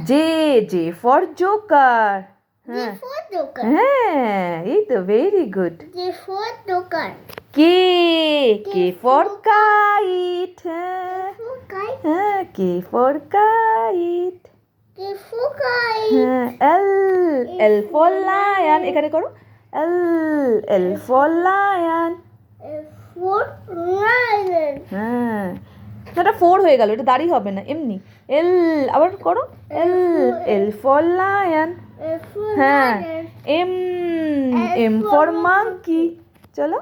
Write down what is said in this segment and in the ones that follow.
J for joker. হ্যাঁ এই তো very good K for kite. হ্যাঁ K for kite. L for lion. এখানে করো L for lion. হ্যাঁ এটা 4 হয়ে গেল, এটা দাঁড়ি হবে না এমনি L আবার করো L for lion. হ্যাঁ M for monkey. চলো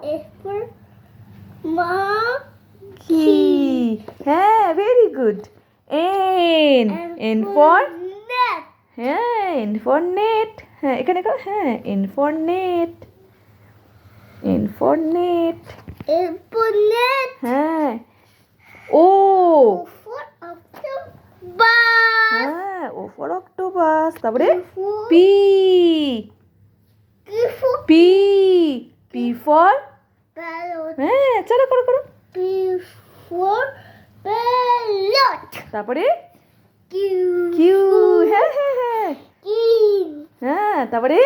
হ্যাঁ ভেরি গুড N for হ্যাঁ N for net. হ্যাঁ এখানে করো হ্যাঁ N for net. হ্যাঁ O হ্যাঁ O for octopus. তারপরে P for হ্যাঁ চলো করো তারপরে Q হ্যাঁ হ্যাঁ তারপরে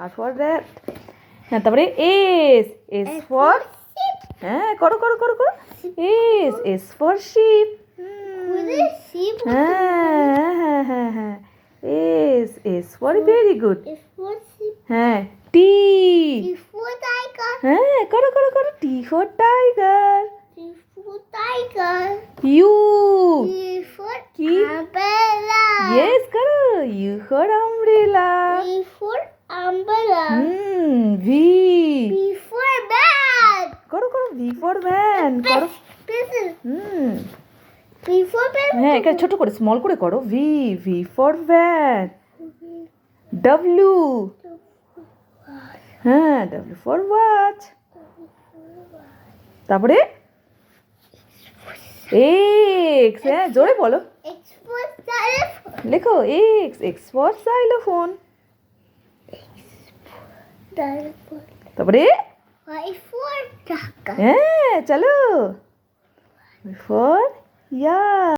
R for rat. হ্যাঁ তারপরে S for হ্যাঁ করো S for sheep. হ্যাঁ S for very good. হ্যাঁ T হ্যাঁ করো T for tiger. U কি yes করো U for umbrella. V করো V for van. করো হ্যাঁ এখানে ছোট করে স্মল করে করো V for van. W হ্যাঁ W for watch. তারপরে X হ্যাঁ জোরে বলো লেখো X for xylophone. তারপরে হ্যাঁ চলো for